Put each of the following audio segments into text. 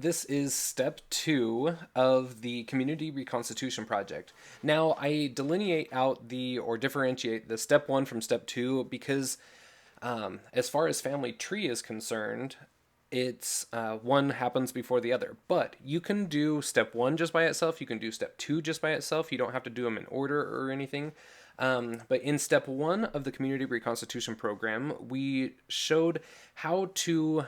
This is step 2 of the Community Reconstitution Project. Now, I delineate out or differentiate the step 1 from step 2 because, as far as family tree is concerned, it's one happens before the other. But you can do step 1 just by itself, you can do step 2 just by itself, you don't have to do them in order or anything. But in step 1 of the Community Reconstitution Program, we showed how to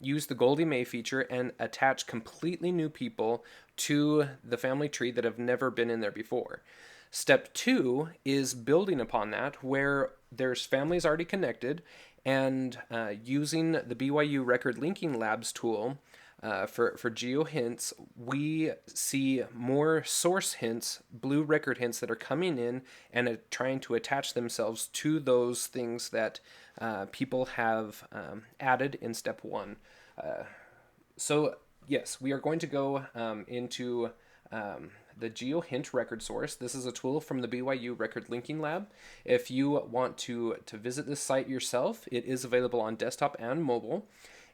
use the GoldieMay feature and attach completely new people to the family tree that have never been in there before. Step 2 is building upon that, where there's families already connected, and using the BYU Record Linking Labs tool for geo hints, we see more source hints, blue record hints that are coming in and trying to attach themselves to those things that people have added in step 1. So yes, we are going to go into the GeoHint record source. This is a tool from the BYU Record Linking Lab. If you want to visit this site yourself, it is available on desktop and mobile.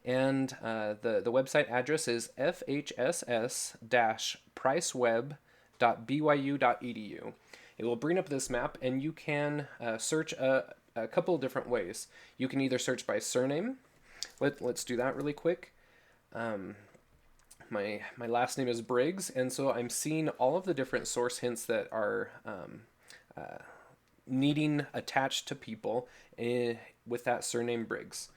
And the website address is fhss-priceweb.byu.edu. It will bring up this map, and you can search a couple of different ways. You can either search by surname. Let's do that really quick. My last name is Briggs, and so I'm seeing all of the different source hints that are needing attached to people with that surname Briggs.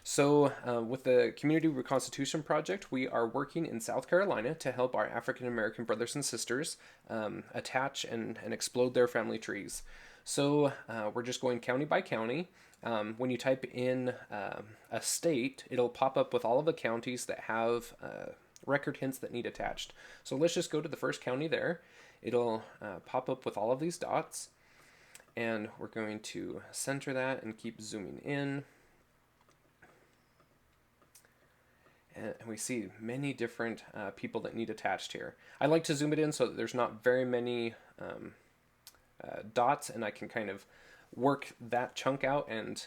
So with the Community Reconstitution Project, we are working in South Carolina to help our African American brothers and sisters attach and explode their family trees. So we're just going county by county. When you type in a state, it'll pop up with all of the counties that have record hints that need attached. So let's just go to the first county there. It'll pop up with all of these dots, and we're going to center that and keep zooming in. And we see many different people that need attached here. I like to zoom it in so that there's not very many dots, and I can kind of work that chunk out and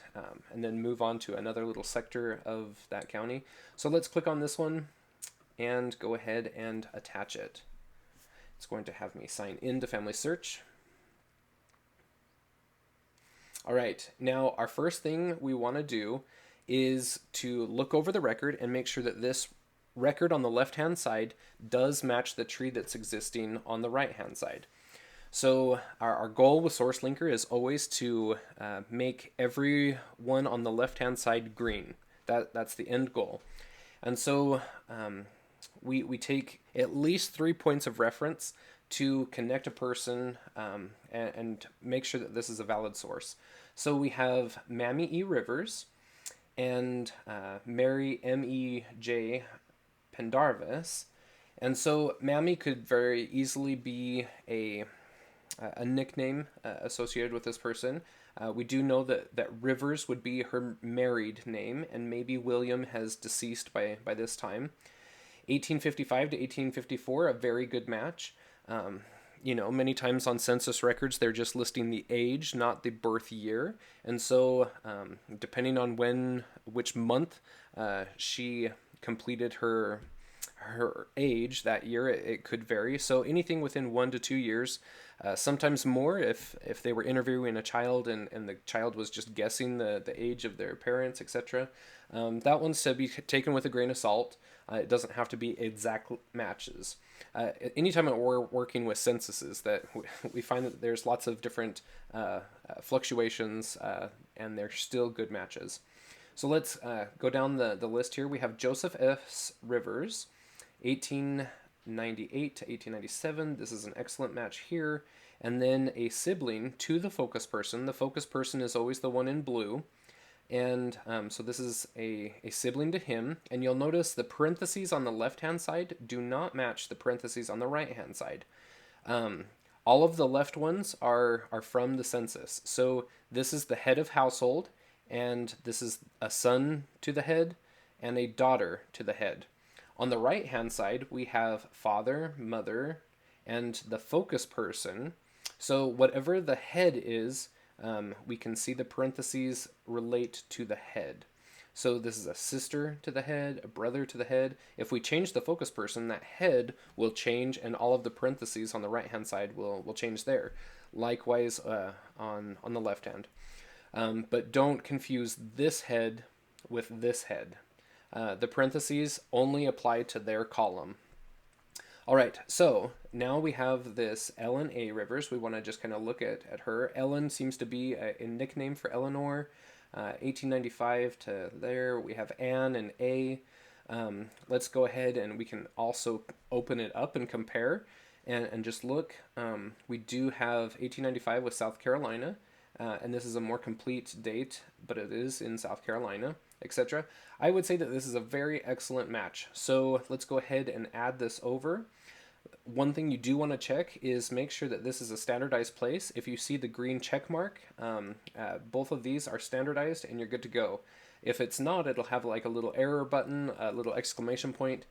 then move on to another little sector of that county. So let's click on this one and go ahead and attach it. It's going to have me sign in to Family Search. All right, now our first thing we want to do is to look over the record and make sure that this record on the left-hand side does match the tree that's existing on the right-hand side. So our goal with Source Linker is always to make every one on the left-hand side green. That's the end goal. And so we take at least 3 points of reference to connect a person and make sure that this is a valid source. So we have Mammy E. Rivers and Mary M.E.J. Pendarvis. And so Mammy could very easily be a nickname associated with this person. We do know that Rivers would be her married name, and maybe William has deceased by this time. 1855 to 1854, a very good match. Many times on census records, they're just listing the age, not the birth year. And so, depending on which month she completed her age that year, it could vary. So anything within 1 to 2 years, sometimes more if they were interviewing a child and the child was just guessing the age of their parents, etc. That one's to be taken with a grain of salt. It doesn't have to be exact matches. Anytime we're working with censuses, that we find that there's lots of different fluctuations, and they're still good matches. So let's go down the list here. We have Joseph S. Rivers, 1898 to 1897. This is an excellent match here. And then a sibling to the focus person. The focus person is always the one in blue. And so this is a sibling to him. And you'll notice the parentheses on the left-hand side do not match the parentheses on the right-hand side. All of the left ones are from the census. So this is the head of household, and this is a son to the head and a daughter to the head. On the right-hand side, we have father, mother, and the focus person. So whatever the head is, we can see the parentheses relate to the head. So this is a sister to the head, a brother to the head. If we change the focus person, that head will change, and all of the parentheses on the right-hand side will change there. Likewise on the left hand. But don't confuse this head with this head. The parentheses only apply to their column. All right, so now we have this Ellen A. Rivers. We want to just kind of look at her. Ellen seems to be a nickname for Eleanor. 1895 to there. We have Anne and A. Let's go ahead and we can also open it up and compare and just look. We do have 1895 with South Carolina, and this is a more complete date, but it is in South Carolina, etc. I would say that this is a very excellent match. So let's go ahead and add this over. One thing you do want to check is make sure that this is a standardized place. If you see the green check mark, both of these are standardized and you're good to go. If it's not, it'll have like a little error button, a little exclamation point,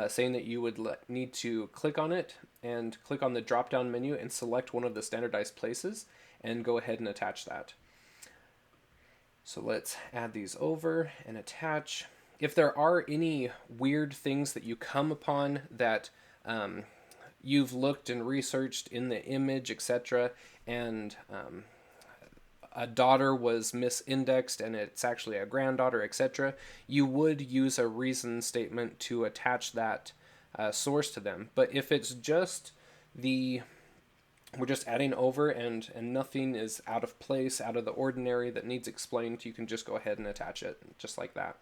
saying that you would need to click on it and click on the drop down menu and select one of the standardized places and go ahead and attach that. So let's add these over and attach. If there are any weird things that you come upon that you've looked and researched in the image, etc., and a daughter was misindexed and it's actually a granddaughter, etc., you would use a reason statement to attach that source to them. But if it's just we're just adding over and nothing is out of place, out of the ordinary that needs explained, you can just go ahead and attach it just like that.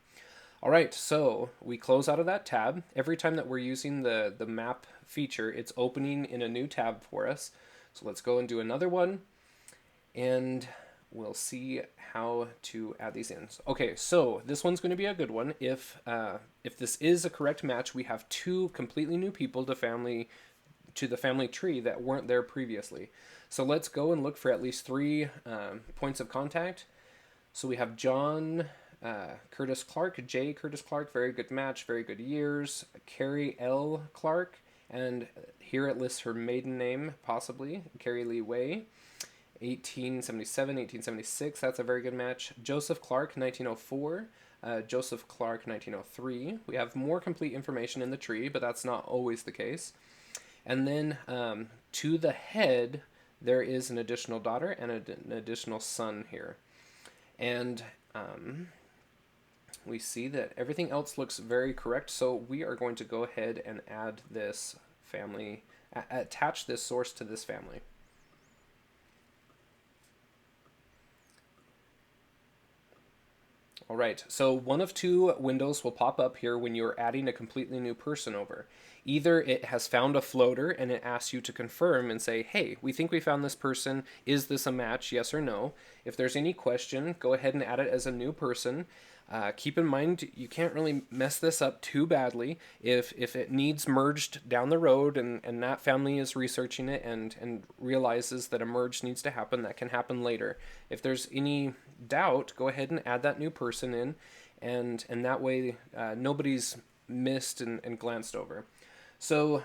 All right, so we close out of that tab. Every time that we're using the map feature, it's opening in a new tab for us. So let's go and do another one, and we'll see how to add these in. Okay, so this one's going to be a good one. If this is a correct match, we have two completely new people to the family tree that weren't there previously. So let's go and look for at least 3 points of contact. So we have John Curtis Clark, J. Curtis Clark, very good match, very good years. Carrie L. Clark, and here it lists her maiden name, possibly, Carrie Lee Way, 1877, 1876, that's a very good match. Joseph Clark, 1904, Joseph Clark, 1903. We have more complete information in the tree, but that's not always the case. And then to the head, there is an additional daughter and an additional son here. And we see that everything else looks very correct, so we are going to go ahead and add this family, attach this source to this family. All right, so one of 2 windows will pop up here when you're adding a completely new person over. Either it has found a floater and it asks you to confirm and say, hey, we think we found this person. Is this a match? Yes or no? If there's any question, go ahead and add it as a new person. Keep in mind, you can't really mess this up too badly. If it needs merged down the road and that family is researching it and realizes that a merge needs to happen, that can happen later. If there's any doubt, go ahead and add that new person in, and that way nobody's missed and glanced over. So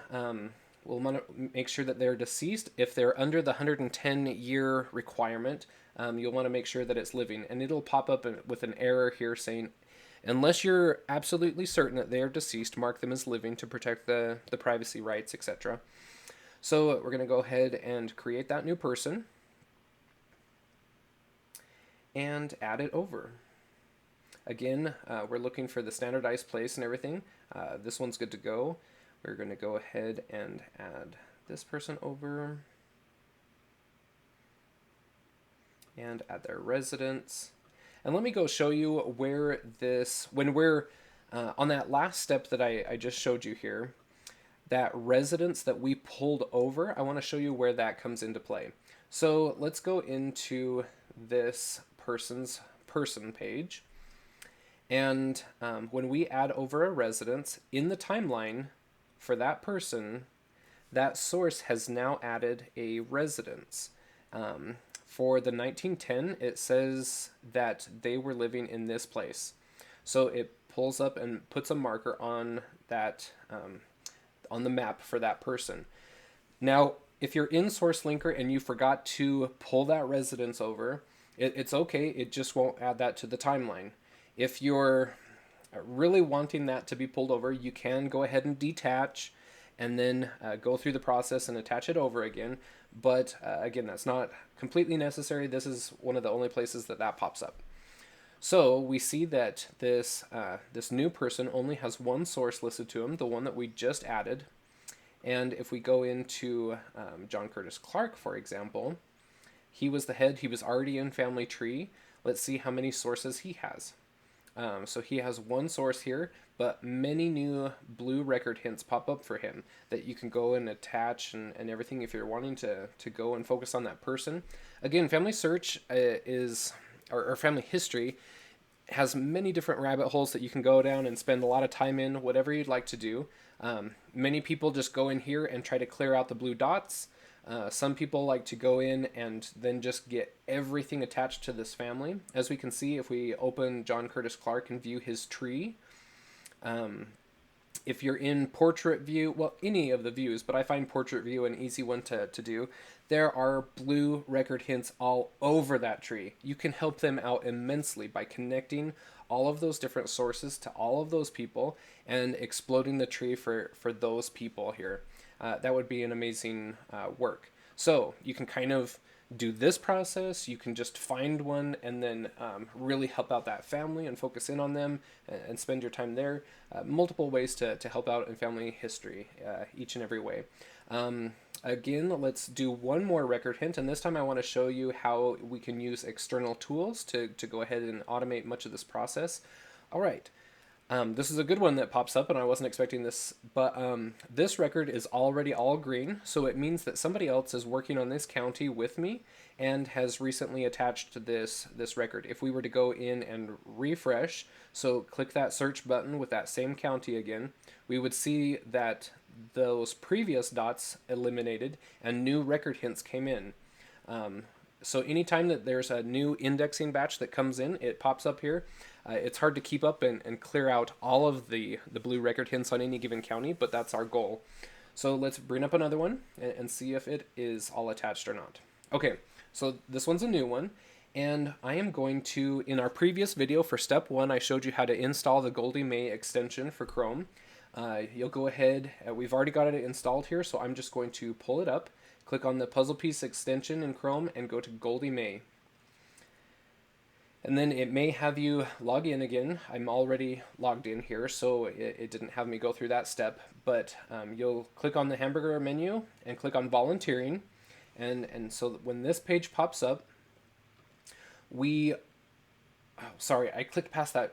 we'll want to make sure that they're deceased. If they're under the 110-year requirement, you'll want to make sure that it's living. And it'll pop up with an error here saying, unless you're absolutely certain that they are deceased, mark them as living to protect the privacy rights, etc. So we're going to go ahead and create that new person and add it over. Again, we're looking for the standardized place and everything. This one's good to go. We're going to go ahead and add this person over and add their residence. And let me go show you where this, when we're on that last step that I just showed you here, that residence that we pulled over, I want to show you where that comes into play. So let's go into this person's person page. And when we add over a residence in the timeline for that person, that source has now added a residence. For the 1910, it says that they were living in this place. So it pulls up and puts a marker on that, on the map for that person. Now, if you're in Source Linker and you forgot to pull that residence over, it's okay. It just won't add that to the timeline. If you're really wanting that to be pulled over, you can go ahead and detach and then go through the process and attach it over again. But again, that's not completely necessary. This is one of the only places that that pops up. So we see that this new person only has one source listed to him, the one that we just added. And if we go into John Curtis Clark, for example, he was the head. He was already in family tree. Let's see how many sources he has. So he has one source here, but many new blue record hints pop up for him that you can go and attach and everything if you're wanting to go and focus on that person. Again, family search or family history has many different rabbit holes that you can go down and spend a lot of time in, whatever you'd like to do. Many people just go in here and try to clear out the blue dots. Some people like to go in and then just get everything attached to this family. As we can see, if we open John Curtis Clark and view his tree, if you're in portrait view, well, any of the views, but I find portrait view an easy one to do. There are blue record hints all over that tree. You can help them out immensely by connecting all of those different sources to all of those people and exploding the tree for those people here. That would be an amazing work. So you can kind of do this process. You can just find one and then really help out that family and focus in on them and spend your time there. Multiple ways to help out in family history, each and every way. Again, let's do one more record hint, and this time I want to show you how we can use external tools to go ahead and automate much of this process. All right. This is a good one that pops up, and I wasn't expecting this, but this record is already all green, so it means that somebody else is working on this county with me and has recently attached this record. If we were to go in and refresh, so click that search button with that same county again, we would see that those previous dots eliminated and new record hints came in. So anytime that there's a new indexing batch that comes in, it pops up here. It's hard to keep up and clear out all of the blue record hints on any given county, but that's our goal. So let's bring up another one and see if it is all attached or not. Okay, so this one's a new one, and I am going to, in our previous video for step 1, I showed you how to install the GoldieMay extension for Chrome. You'll go ahead, we've already got it installed here, so I'm just going to pull it up, click on the puzzle piece extension in Chrome, and go to GoldieMay. And then it may have you log in again. I'm already logged in here, so it didn't have me go through that step. But you'll click on the hamburger menu and click on volunteering. And so when this page pops up, sorry, I clicked past that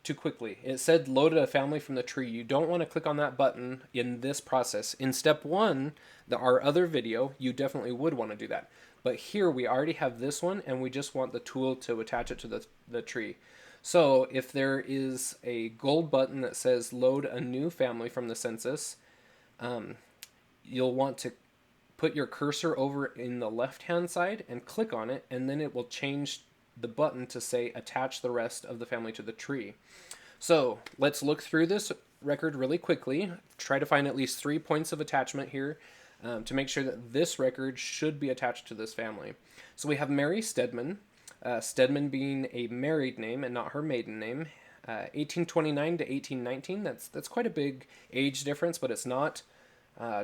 too quickly. It said loaded a family from the tree. You don't want to click on that button in this process. In step 1, our other video, you definitely would want to do that. But here we already have this one, and we just want the tool to attach it to the tree. So if there is a gold button that says load a new family from the census, you'll want to put your cursor over in the left-hand side and click on it, and then it will change the button to say attach the rest of the family to the tree. So let's look through this record really quickly, try to find at least 3 points of attachment here. To make sure that this record should be attached to this family. So we have Mary Stedman, Stedman being a married name and not her maiden name, 1829 to 1819. That's quite a big age difference, but it's not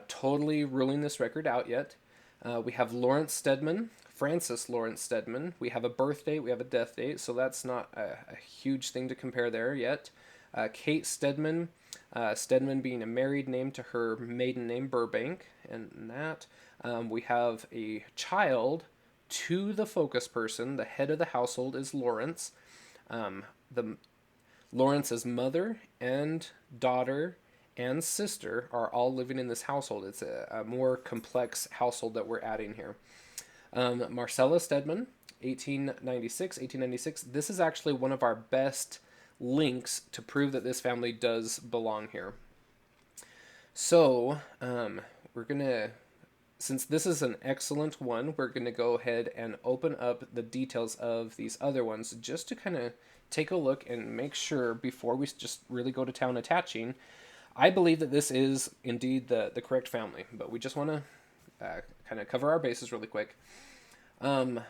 totally ruling this record out yet. We have Lawrence Stedman, Francis Lawrence Stedman. We have a birth date, we have a death date, so that's not a huge thing to compare there yet. Kate Stedman, Stedman being a married name to her maiden name, Burbank, and that. We have a child to the focus person. The head of the household is Lawrence. Lawrence's mother and daughter and sister are all living in this household. It's a more complex household that we're adding here. Marcella Stedman, 1896. This is actually one of our best links to prove that this family does belong here. So we're gonna, since this is an excellent one, we're gonna go ahead and open up the details of these other ones just to kind of take a look and make sure before we just really go to town attaching. I believe that this is indeed the correct family, but we just want to kind of cover our bases really quick. So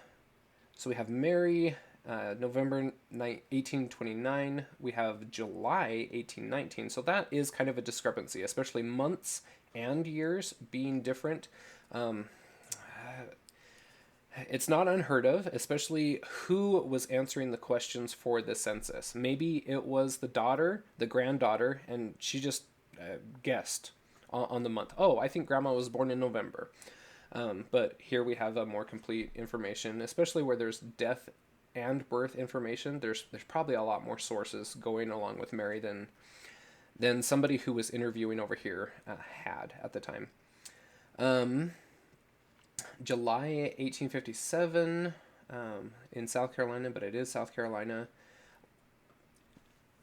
we have Mary November 1829. We have July 1819. So that is kind of a discrepancy, especially months and years being different. Um, it's not unheard of, especially who was answering the questions for the census. Maybe it was the daughter, the granddaughter, and she just guessed on the month. Oh, I think grandma was born in November. But here we have a more complete information, especially where there's death and birth information. There's probably a lot more sources going along with Mary than somebody who was interviewing over here had at the time. July 1857 in South Carolina, but it is South Carolina.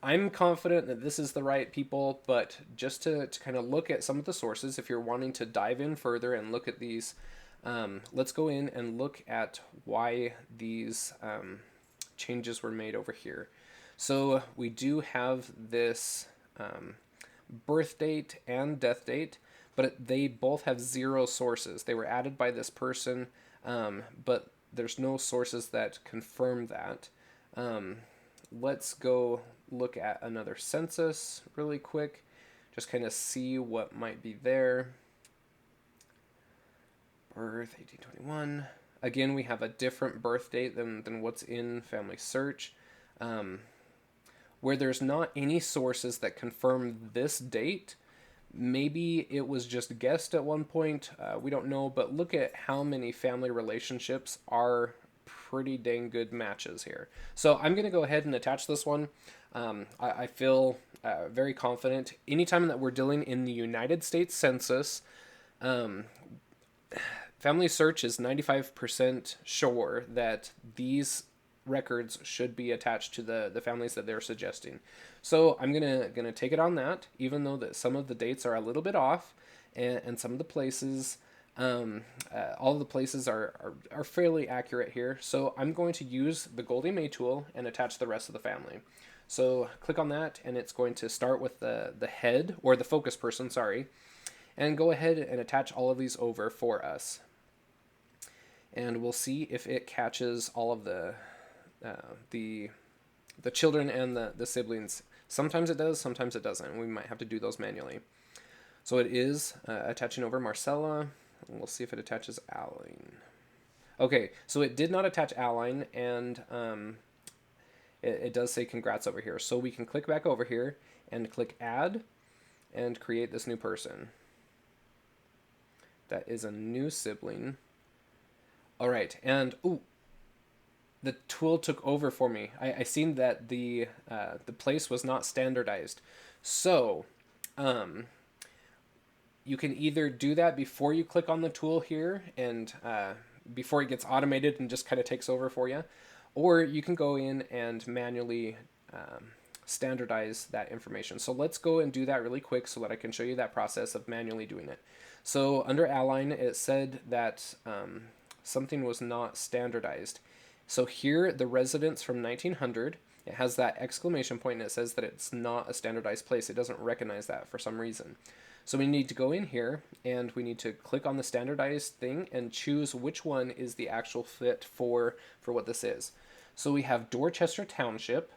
I'm confident that this is the right people, but just to kind of look at some of the sources, if you're wanting to dive in further and look at these, let's go in and look at why these changes were made over here. So we do have this birth date and death date, but they both have 0 sources. They were added by this person, but there's no sources that confirm that. Let's go look at another census really quick, just kind of see what might be there. Birth 1821. Again, we have a different birth date than what's in Family Search. Where there's not any sources that confirm this date, maybe it was just guessed at one point. We don't know, but look at how many family relationships are pretty dang good matches here. So I'm going to go ahead and attach this one. I feel very confident. Anytime that we're dealing in the United States Census, Family Search is 95% sure that these records should be attached to the families that they're suggesting. So I'm gonna take it on that, even though that some of the dates are a little bit off, and some of the places, all of the places are fairly accurate here. So I'm going to use the GoldieMay tool and attach the rest of the family. So click on that, and it's going to start with the head, or the focus person, sorry, and go ahead and attach all of these over for us. And we'll see if it catches all of the children and the siblings. Sometimes it does, sometimes it doesn't. We might have to do those manually. So it is attaching over Marcella. We'll see if it attaches Aline. Okay, so it did not attach Aline, and it does say congrats over here. So we can click back over here and click add and create this new person. That is a new sibling. All right, and ooh, the tool took over for me. I seen that the place was not standardized. So you can either do that before you click on the tool here, and before it gets automated and just kind of takes over for you, or you can go in and manually standardize that information. So let's go and do that really quick so that I can show you that process of manually doing it. So under Align, it said that something was not standardized. So here, the residence from 1900, it has that exclamation point, and it says that it's not a standardized place. It doesn't recognize that for some reason. So we need to go in here, and we need to click on the standardized thing and choose which one is the actual fit for what this is. So we have Dorchester Township,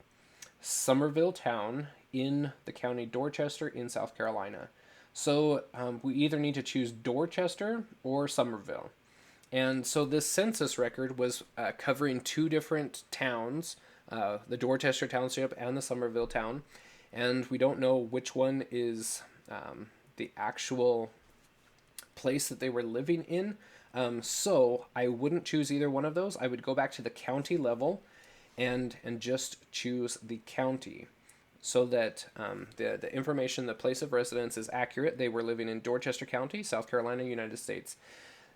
Somerville Town in the county Dorchester in South Carolina. So we either need to choose Dorchester or Somerville. And so this census record was covering 2 different towns, the Dorchester Township and the Somerville Town, and we don't know which one is the actual place that they were living in. So I wouldn't choose either one of those. I would go back to the county level and just choose the county, so that the information, the place of residence is accurate. They were living in Dorchester County, South Carolina, United States.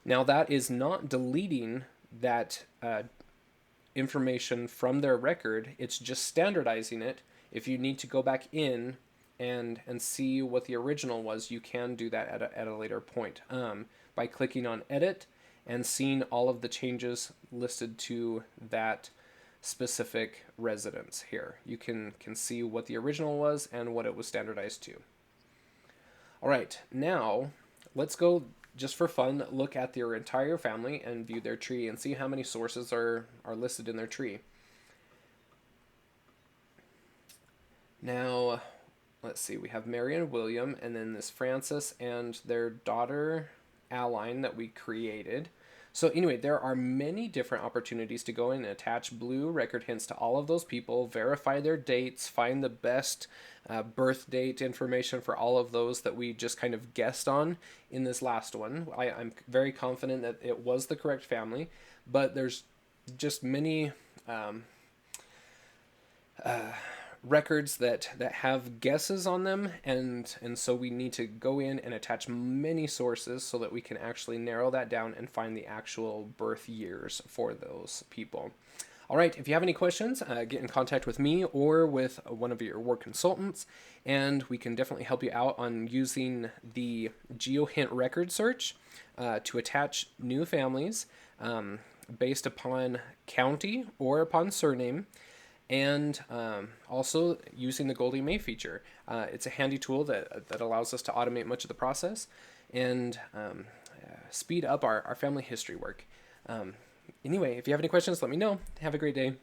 Now that is not deleting that information from their record. It's just standardizing it. If you need to go back in and see what the original was, you can do that at a later point by clicking on edit and seeing all of the changes listed to that specific residence here. You can see what the original was and what it was standardized to. All right, now let's go, just for fun, look at their entire family and view their tree and see how many sources are listed in their tree. Now, let's see, we have Mary and William, and then this Francis and their daughter, Aline, that we created. So anyway, there are many different opportunities to go in and attach blue record hints to all of those people, verify their dates, find the best birth date information for all of those that we just kind of guessed on in this last one. I'm very confident that it was the correct family, but there's just many records that have guesses on them, and so we need to go in and attach many sources so that we can actually narrow that down and find the actual birth years for those people. All right, if you have any questions, get in contact with me or with one of your work consultants, and we can definitely help you out on using the GeoHint record search to attach new families based upon county or upon surname, and also using the GoldieMay feature. It's a handy tool that allows us to automate much of the process and speed up our family history work. Anyway, if you have any questions, let me know. Have a great day.